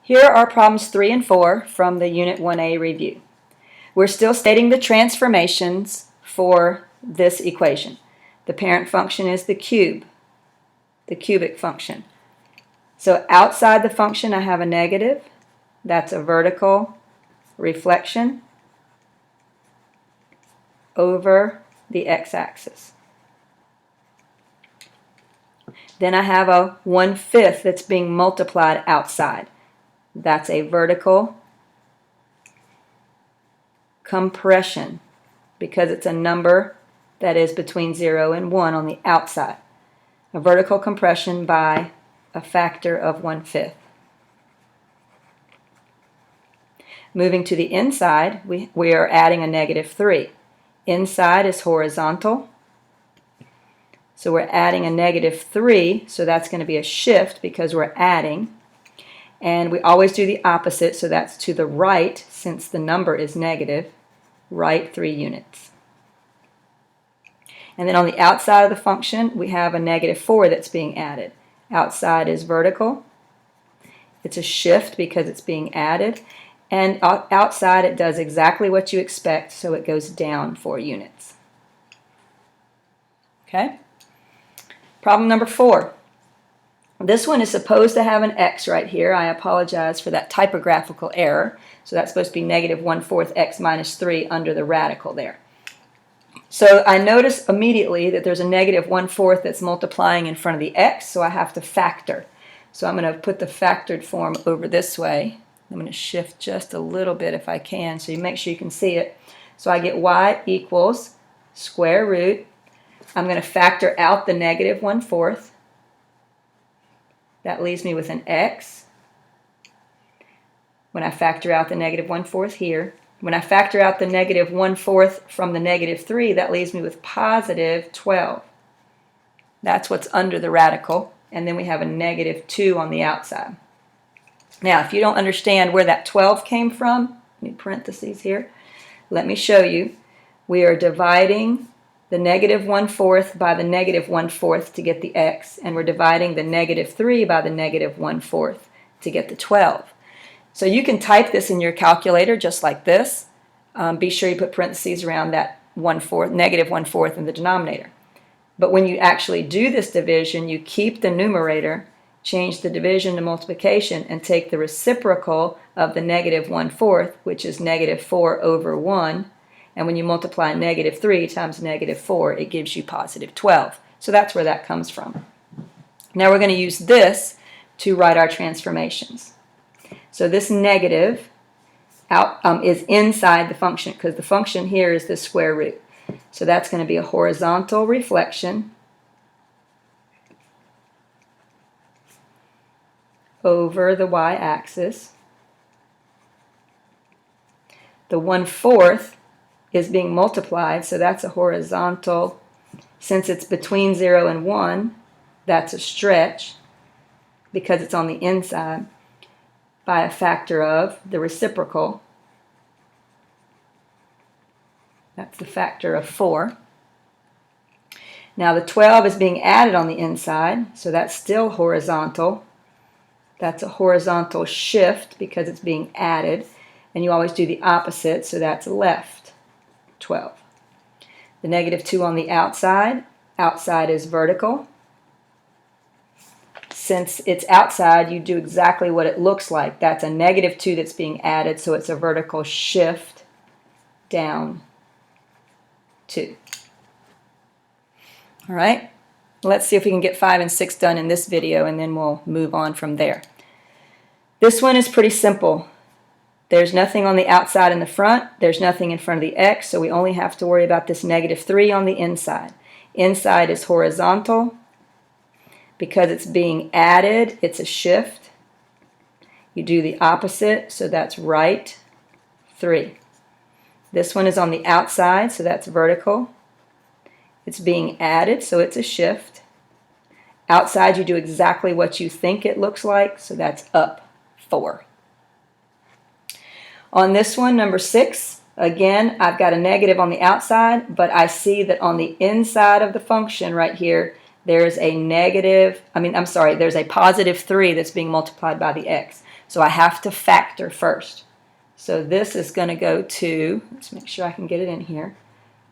Here are problems 3 and 4 from the Unit 1A review. We're still stating the transformations for this equation. The parent function is the cubic function. So outside the function I have a negative. That's a vertical reflection over the x-axis. Then I have a 1/5 that's being multiplied outside. That's a vertical compression because it's a number that is between 0 and 1 on the outside. A vertical compression by a factor of 1/5. Moving to the inside, we are adding a -3. Inside is horizontal. So we're adding a -3, so that's going to be a shift because we're adding. And we always do the opposite, so that's to the right, since the number is negative, right 3 units. And then on the outside of the function, we have a -4 that's being added. Outside is vertical. It's a shift because it's being added. And outside it does exactly what you expect, so it goes down 4 units. Okay? Problem number 4. This one is supposed to have an x right here. I apologize for that typographical error. So that's supposed to be -1/4 x minus 3 under the radical there. So I notice immediately that there's a -1/4 that's multiplying in front of the x, so I have to factor. So I'm going to put the factored form over this way. I'm going to shift just a little bit if I can, so you make sure you can see it. So I get y equals square root. I'm going to factor out the -1/4. That leaves me with an x. When I factor out the -1/4 here, when I factor out the -1/4 from the -3, that leaves me with positive 12. That's what's under the radical. And then we have a -2 on the outside. Now, if you don't understand where that 12 came from, let me parentheses here, let me show you. We are dividing the -1/4 by the -1/4 to get the x, and we're dividing the -3 by the -1/4 to get the 12. So you can type this in your calculator just like this. Be sure you put parentheses around that -1/4 in the denominator. But when you actually do this division, you keep the numerator, change the division to multiplication, and take the reciprocal of the -1/4, which is -4 over 1. And when you multiply -3 times -4, it gives you positive 12. So that's where that comes from. Now we're going to use this to write our transformations. So this negative is inside the function because the function here is the square root. So that's going to be a horizontal reflection over the y-axis. The 1/4 is being multiplied, so that's a horizontal. Since it's between 0 and 1, that's a stretch because it's on the inside by a factor of the reciprocal. That's the factor of 4. Now the 12 is being added on the inside, so that's still horizontal. That's a horizontal shift because it's being added, and you always do the opposite, so that's left 12. The -2 on the outside is vertical. Since it's outside, you do exactly what it looks like. That's a -2 that's being added, so it's a vertical shift down 2. All right, let's see if we can get 5 and 6 done in this video, and then we'll move on from there. This one is pretty simple. There's nothing on the outside and the front. There's nothing in front of the x, so we only have to worry about this -3 on the inside. Inside is horizontal. Because it's being added, it's a shift. You do the opposite, so that's right 3. This one is on the outside, so that's vertical. It's being added, so it's a shift. Outside, you do exactly what you think it looks like, so that's up 4. On this one, number 6, again, I've got a negative on the outside, but I see that on the inside of the function right here, there's a negative, there's a positive 3 that's being multiplied by the x. So I have to factor first. So this is going to go to, let's make sure I can get it in here,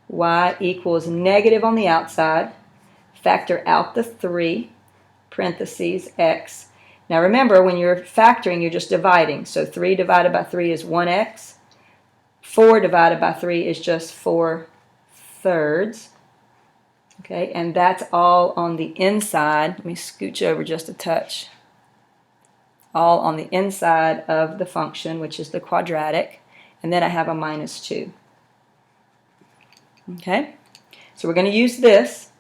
y equals negative on the outside, factor out the 3, parentheses, x. Now remember, when you're factoring, you're just dividing. So 3 divided by 3 is 1x. 4 divided by 3 is just 4/3. Okay, and that's all on the inside. Let me scooch over just a touch. All on the inside of the function, which is the quadratic. And then I have a minus 2. Okay, so we're going to use this.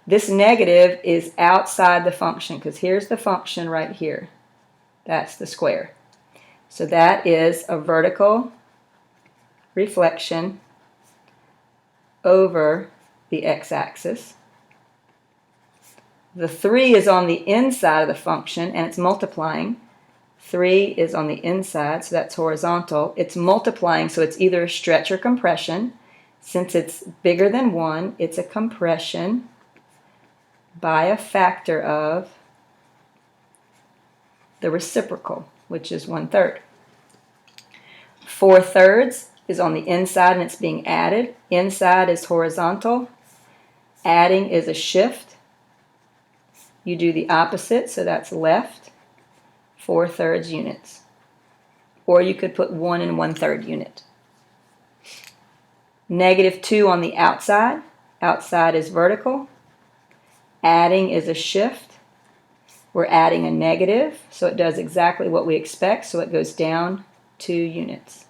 This negative is outside the function because here's the function right here. That's the square. So that is a vertical reflection over the x-axis. The 3 is on the inside of the function and it's multiplying. 3 is on the inside, so that's horizontal. It's multiplying, so it's either a stretch or compression. Since it's bigger than 1, it's a compression by a factor of the reciprocal, which is 1/3. 4/3 is on the inside and it's being added. Inside is horizontal. Adding is a shift. You do the opposite, so that's left. 4/3 units. Or you could put 1 and 1/3 unit. Negative 2 on the outside. Outside is vertical. Adding is a shift. We're adding a negative, so it does exactly what we expect, so it goes down 2 units.